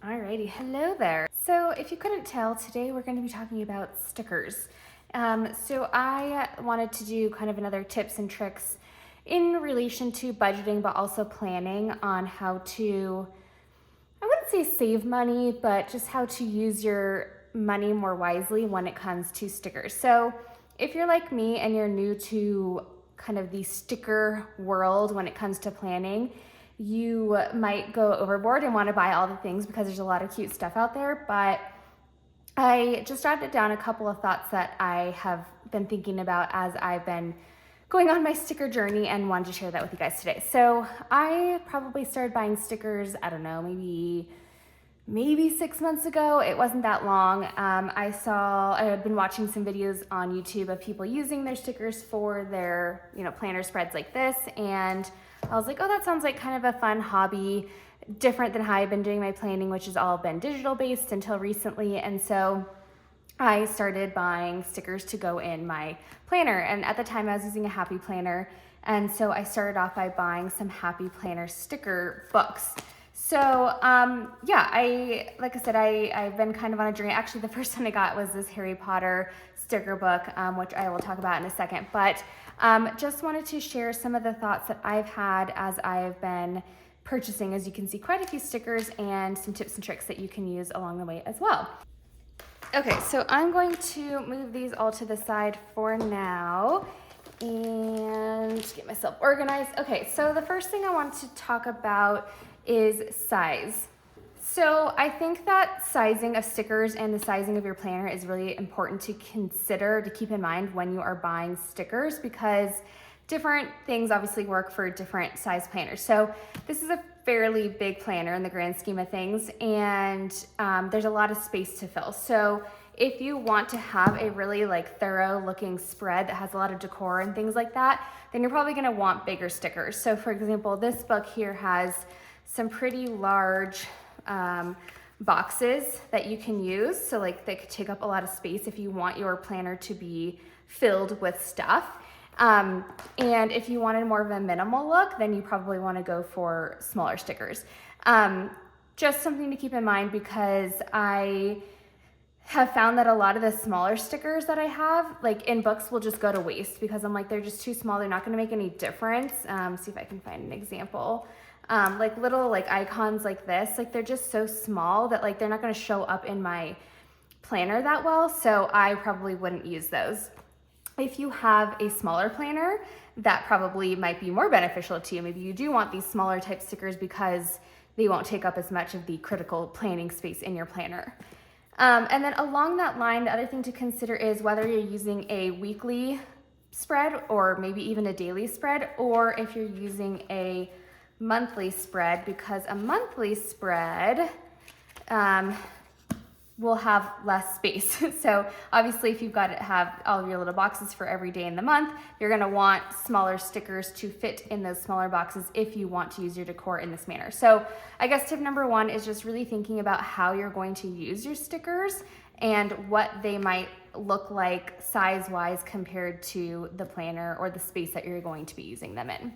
Alrighty, hello there. So if you couldn't tell, today we're going to be talking about stickers. So I wanted to do kind of another tips and tricks in relation to budgeting, but also planning on how to, I wouldn't say save money, but just how to use your money more wisely when it comes to stickers. So if you're like me and you're new to kind of the sticker world when it comes to planning, you might go overboard and want to buy all the things because there's a lot of cute stuff out there. But I just jotted down a couple of thoughts that I have been thinking about as I've been going on my sticker journey and wanted to share that with you guys today. So I probably started buying stickers, I don't know, maybe 6 months ago. It wasn't that long. I had been watching some videos on YouTube of people using their stickers for their, planner spreads like this. And I was like, oh, that sounds like kind of a fun hobby, different than how I've been doing my planning, which has all been digital based until recently. And so I started buying stickers to go in my planner. And at the time I was using a Happy Planner. And so I started off by buying some Happy Planner sticker books. So like I said, I've been kind of on a journey. Actually, the first one I got was this Harry Potter sticker book, which I will talk about in a second. But just wanted to share some of the thoughts that I've had as I've been purchasing. As you can see, quite a few stickers and some tips and tricks that you can use along the way as well. Okay, so I'm going to move these all to the side for now and get myself organized. Okay, so the first thing I want to talk about is size. So I think that sizing of stickers and the sizing of your planner is really important to consider, to keep in mind when you are buying stickers, because different things obviously work for different size planners. So this is a fairly big planner in the grand scheme of things, and there's a lot of space to fill. So if you want to have a really thorough looking spread that has a lot of decor and things like that, then you're probably gonna want bigger stickers. So for example, this book here has some pretty large boxes that you can use. So they could take up a lot of space if you want your planner to be filled with stuff. And if you wanted more of a minimal look, then you probably want to go for smaller stickers. Just something to keep in mind, because I have found that a lot of the smaller stickers that I have, in books, will just go to waste because I'm they're just too small. They're not going to make any difference. See if I can find an example. Little icons like this, they're just so small that they're not going to show up in my planner that well. So I probably wouldn't use those. If you have a smaller planner, that probably might be more beneficial to you. Maybe you do want these smaller type stickers because they won't take up as much of the critical planning space in your planner. And then along that line, the other thing to consider is whether you're using a weekly spread or maybe even a daily spread, or if you're using a monthly spread, because a monthly spread will have less space. So obviously if you've got to have all of your little boxes for every day in the month, you're gonna want smaller stickers to fit in those smaller boxes if you want to use your decor in this manner. So I guess tip number one is just really thinking about how you're going to use your stickers and what they might look like size-wise compared to the planner or the space that you're going to be using them in.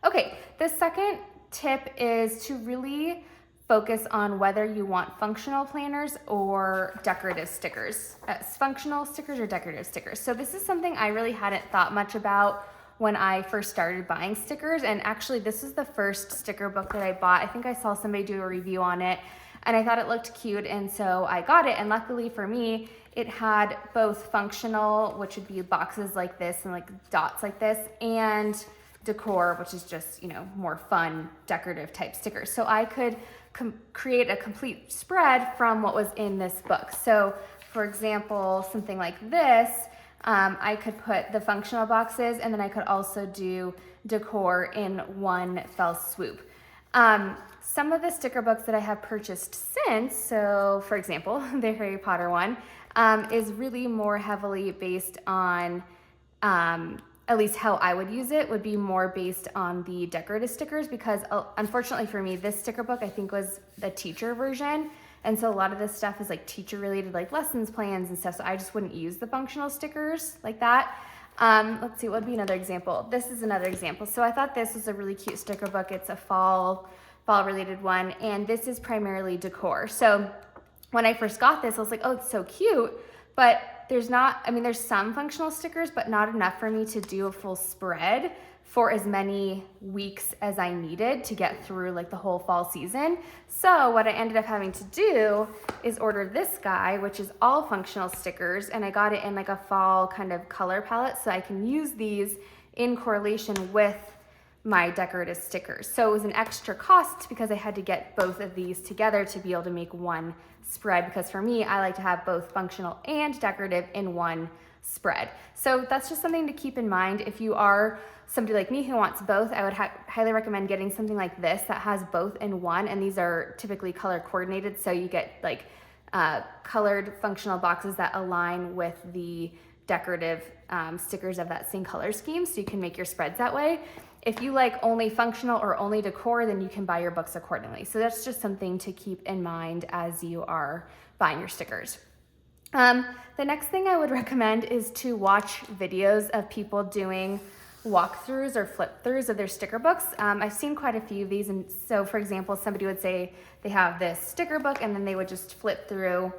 Okay, the second tip is to really focus on whether you want functional planners or decorative stickers. Functional stickers or decorative stickers. So this is something I really hadn't thought much about when I first started buying stickers. And actually this is the first sticker book that I bought. I think I saw somebody do a review on it and I thought it looked cute, and so I got it. And luckily for me, it had both functional, which would be boxes like this and dots like this, and decor, which is just, more fun decorative type stickers. So I could create a complete spread from what was in this book. So for example, something like this, I could put the functional boxes, and then I could also do decor in one fell swoop. Some of the sticker books that I have purchased since, so for example, the Harry Potter one, is really more heavily based on, at least how I would use it would be more based on the decorative stickers, because unfortunately for me, this sticker book I think was the teacher version. And so a lot of this stuff is teacher related, lessons plans and stuff. So I just wouldn't use the functional stickers like that. Let's see, what would be another example? This is another example. So I thought this was a really cute sticker book. It's a fall fall related one, and this is primarily decor. So when I first got this, I was like, oh, it's so cute, but there's some functional stickers, but not enough for me to do a full spread for as many weeks as I needed to get through like the whole fall season. So what I ended up having to do is order this guy, which is all functional stickers, and I got it in like a fall kind of color palette, so I can use these in correlation with my decorative stickers. So it was an extra cost because I had to get both of these together to be able to make one spread, because for me, I like to have both functional and decorative in one spread. So that's just something to keep in mind. If you are somebody like me who wants both, I would highly recommend getting something like this that has both in one, and these are typically color coordinated, so you get like colored functional boxes that align with the decorative stickers of that same color scheme, so you can make your spreads that way. If you like only functional or only decor, then you can buy your books accordingly. So that's just something to keep in mind as you are buying your stickers. The next thing I would recommend is to watch videos of people doing walkthroughs or flip throughs of their sticker books. I've seen quite a few of these, and so for example, somebody would say they have this sticker book and then they would just flip through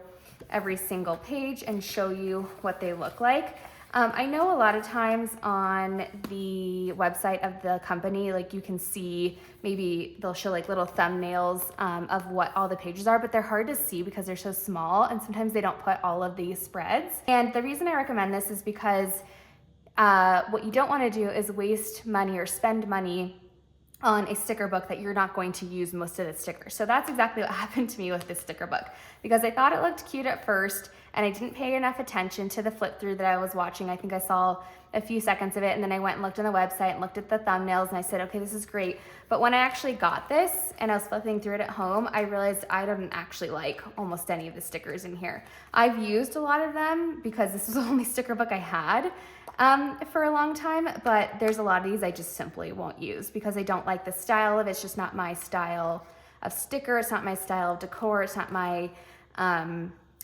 every single page and show you what they look like. I know a lot of times on the website of the company, like you can see, maybe they'll show like little thumbnails of what all the pages are, but they're hard to see because they're so small, and sometimes they don't put all of these spreads. And the reason I recommend this is because what you don't want to do is waste money or spend money on a sticker book that you're not going to use most of the stickers. So that's exactly what happened to me with this sticker book, because I thought it looked cute at first and I didn't pay enough attention to the flip through that I was watching. I think I saw a few seconds of it, and then I went and looked on the website and looked at the thumbnails, and I said, okay, this is great. But when I actually got this and I was flipping through it at home, I realized I don't actually like almost any of the stickers in here. I've used a lot of them because this was the only sticker book I had for a long time, but there's a lot of these I just simply won't use because I don't like the style of it. It's just not my style of sticker. It's not my style of decor. It's not my,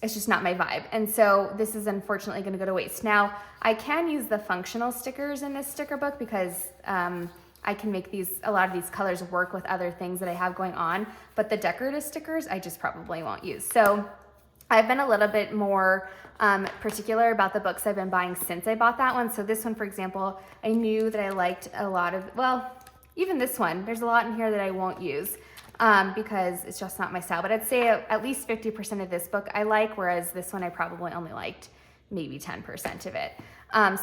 it's just not my vibe. And so this is unfortunately going to go to waste. Now, I can use the functional stickers in this sticker book because I can make a lot of these colors work with other things that I have going on, but the decorative stickers I just probably won't use. So I've been a little bit more particular about the books I've been buying since I bought that one. So this one, for example, I knew that I liked a lot of, well, even this one, there's a lot in here that I won't use because it's just not my style. But I'd say at least 50% of this book I like, whereas this one I probably only liked maybe 10% of it.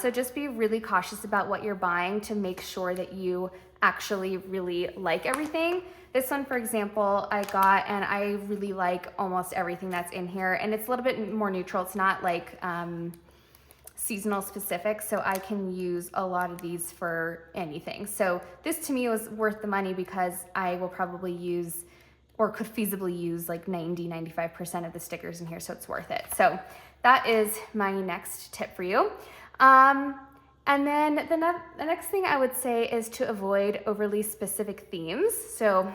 So just be really cautious about what you're buying to make sure that you actually really like everything. This one, for example, I got, and I really like almost everything that's in here, and it's a little bit more neutral. It's not like seasonal specific, so I can use a lot of these for anything. So this to me was worth the money because I will probably use, or could feasibly use, like 90-95% of the stickers in here, so it's worth it. So that is my next tip for you. And then the next thing I would say is to avoid overly specific themes. So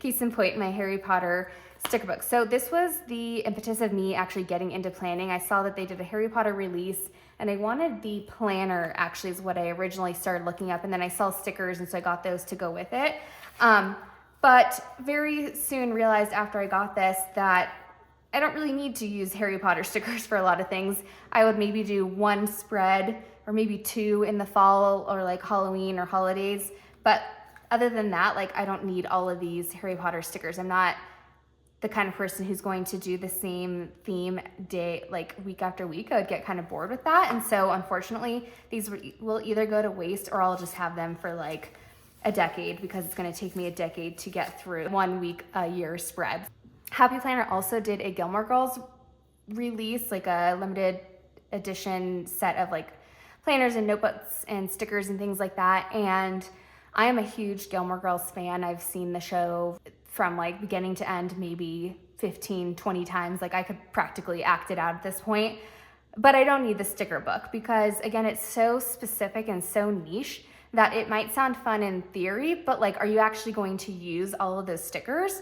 case in point, my Harry Potter sticker book. So this was the impetus of me actually getting into planning. I saw that they did a Harry Potter release and I wanted the planner, actually is what I originally started looking up, and then I saw stickers and so I got those to go with it. But very soon realized after I got this that I don't really need to use Harry Potter stickers for a lot of things. I would maybe do one spread or maybe two in the fall or like Halloween or holidays. But other than that, like I don't need all of these Harry Potter stickers. I'm not the kind of person who's going to do the same theme day, like week after week. I would get kind of bored with that. And so unfortunately, these will either go to waste or I'll just have them for like a decade because it's gonna take me a decade to get through 1 week a year spread. Happy Planner also did a Gilmore Girls release, like a limited edition set of like planners and notebooks and stickers and things like that. And I am a huge Gilmore Girls fan. I've seen the show from like beginning to end maybe 15, 20 times. Like I could practically act it out at this point, but I don't need the sticker book because again, it's so specific and so niche that it might sound fun in theory, but like, are you actually going to use all of those stickers?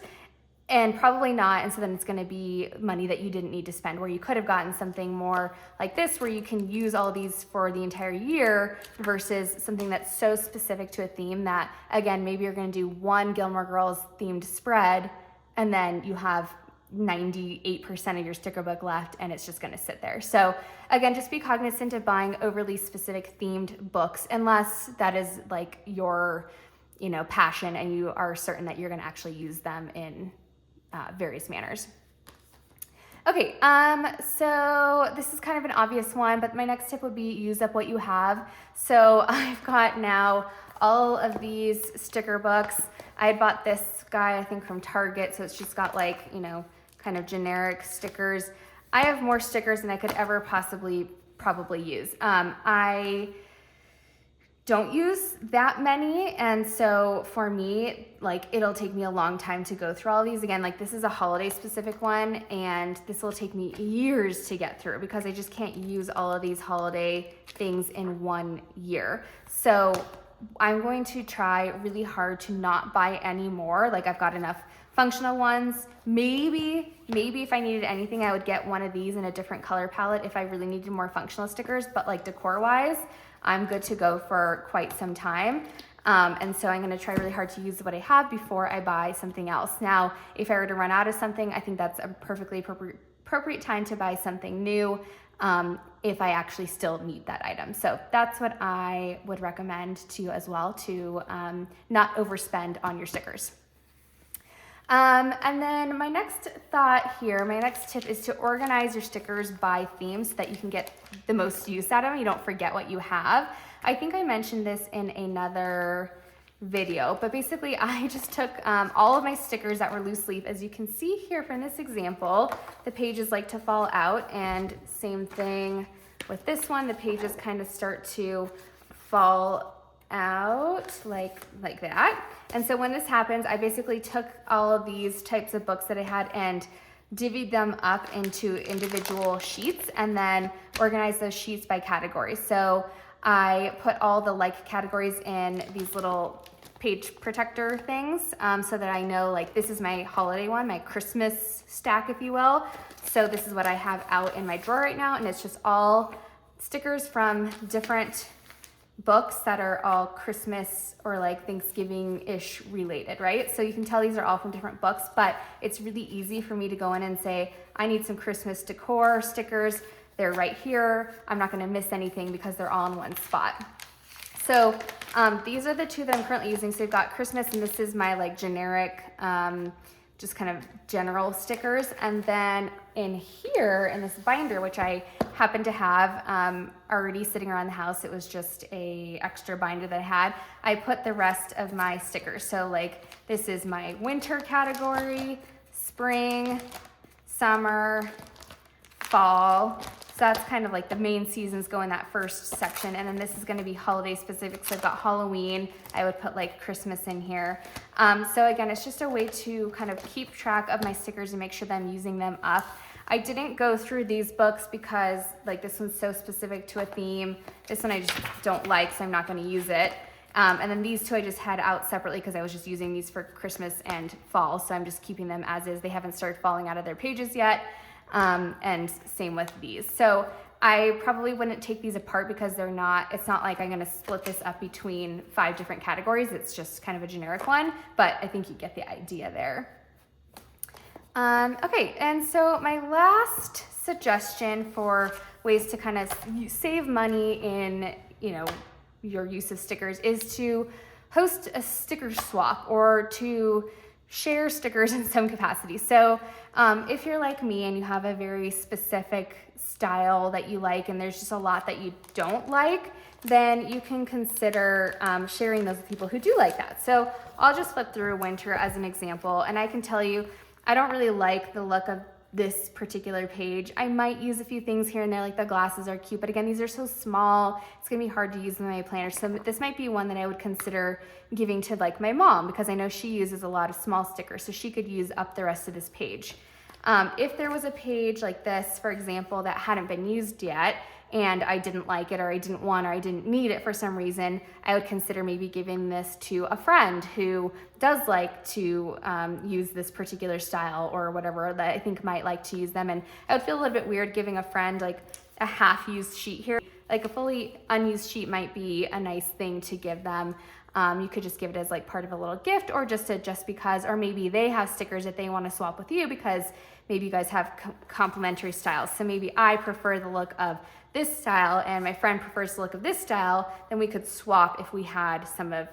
and probably not. And so then it's going to be money that you didn't need to spend, where you could have gotten something more like this, where you can use all these for the entire year, versus something that's so specific to a theme that, again, maybe you're going to do one Gilmore Girls themed spread, and then you have 98% of your sticker book left, and it's just going to sit there. So again, just be cognizant of buying overly specific themed books, unless that is like your, passion, and you are certain that you're going to actually use them in various manners. Okay, so this is kind of an obvious one, but my next tip would be use up what you have. So I've got now all of these sticker books. I had bought this guy, I think from Target, so it's just got like, kind of generic stickers. I have more stickers than I could ever probably use. I don't use that many, and so for me, like, it'll take me a long time to go through all these. Again, like, this is a holiday specific one, and this will take me years to get through because I just can't use all of these holiday things in one year. So I'm going to try really hard to not buy any more. Like, I've got enough functional ones. Maybe if I needed anything, I would get one of these in a different color palette if I really needed more functional stickers, but like decor wise, I'm good to go for quite some time. And so I'm going to try really hard to use what I have before I buy something else. Now, if I were to run out of something, I think that's a perfectly appropriate time to buy something new, if I actually still need that item. So that's what I would recommend to you as well, to not overspend on your stickers. And then my next tip is to organize your stickers by theme so that you can get the most use out of them. You don't forget what you have. I think I mentioned this in another video, but basically I just took all of my stickers that were loose leaf. As you can see here from this example, the pages like to fall out, and same thing with this one. The pages kind of start to fall out like that. And so when this happens, I basically took all of these types of books that I had and divvied them up into individual sheets, and then organized those sheets by category. So I put all the like categories in these little page protector things, so that I know, like, this is my holiday one, my Christmas stack, if you will. So this is what I have out in my drawer right now, and it's just all stickers from different books that are all Christmas or like Thanksgiving-ish related, right? So you can tell these are all from different books, but it's really easy for me to go in and say, I need some Christmas decor stickers. They're right here. I'm not gonna miss anything because they're all in one spot. So these are the two that I'm currently using. So you've got Christmas, and this is my like generic, just kind of general stickers. And then in here, in this binder, which I happen to have already sitting around the house, it was just a extra binder that I had, I put the rest of my stickers. So like, this is my winter category, spring, summer, fall. So that's kind of like the main seasons go in that first section. And then this is gonna be holiday specific. So I've got Halloween. I would put like Christmas in here. So again, it's just a way to kind of keep track of my stickers and make sure that I'm using them up. I didn't go through these books because like this one's so specific to a theme. This one I just don't like, so I'm not gonna use it. And then these two I just had out separately because I was just using these for Christmas and fall. So I'm just keeping them as is. They haven't started falling out of their pages yet. And same with these. So I probably wouldn't take these apart because it's not like I'm gonna split this up between 5 different categories. It's just kind of a generic one, but I think you get the idea there. Okay, and so my last suggestion for ways to kind of save money in, your use of stickers is to host a sticker swap or to share stickers in some capacity. So if you're like me and you have a very specific style that you like and there's just a lot that you don't like, then you can consider sharing those with people who do like that. So I'll just flip through winter as an example, and I can tell you, I don't really like the look of this particular page. I might use a few things here and there, like the glasses are cute, but again, these are so small, it's gonna be hard to use them in my planner. So this might be one that I would consider giving to like my mom, because I know she uses a lot of small stickers, so she could use up the rest of this page. If there was a page like this, for example, that hadn't been used yet, and I didn't like it, or I didn't want, or I didn't need it for some reason, I would consider maybe giving this to a friend who does like to use this particular style or whatever, that I think might like to use them. And I would feel a little bit weird giving a friend like a half-used sheet here. Like a fully unused sheet might be a nice thing to give them. You could just give it as like part of a little gift, or just because, or maybe they have stickers that they want to swap with you because maybe you guys have complementary styles. So maybe I prefer the look of this style and my friend prefers the look of this style, then we could swap if we had some of,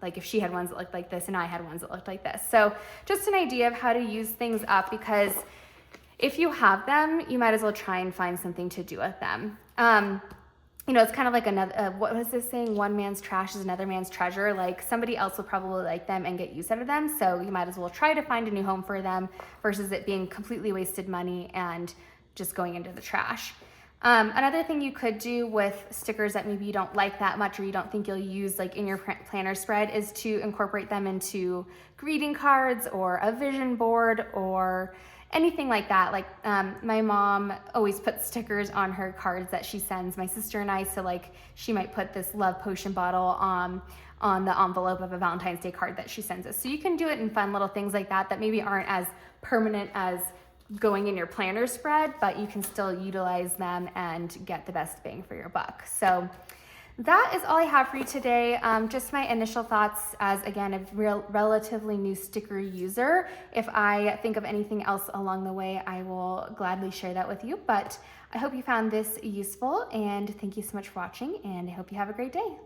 like if she had ones that looked like this and I had ones that looked like this. So just an idea of how to use things up, because if you have them, you might as well try and find something to do with them. You know, it's kind of like another, what was this saying? One man's trash is another man's treasure. Like somebody else will probably like them and get use out of them. So you might as well try to find a new home for them versus it being completely wasted money and just going into the trash. Another thing you could do with stickers that maybe you don't like that much or you don't think you'll use like in your planner spread is to incorporate them into greeting cards or a vision board or anything like that. Like my mom always puts stickers on her cards that she sends my sister and I. So like she might put this love potion bottle on the envelope of a Valentine's Day card that she sends us. So you can do it in fun little things like that that maybe aren't as permanent as going in your planner spread, but you can still utilize them and get the best bang for your buck. So that is all I have for you today. Just my initial thoughts as, again, a relatively new sticker user. If I think of anything else along the way, I will gladly share that with you. But I hope you found this useful, and thank you so much for watching, and I hope you have a great day.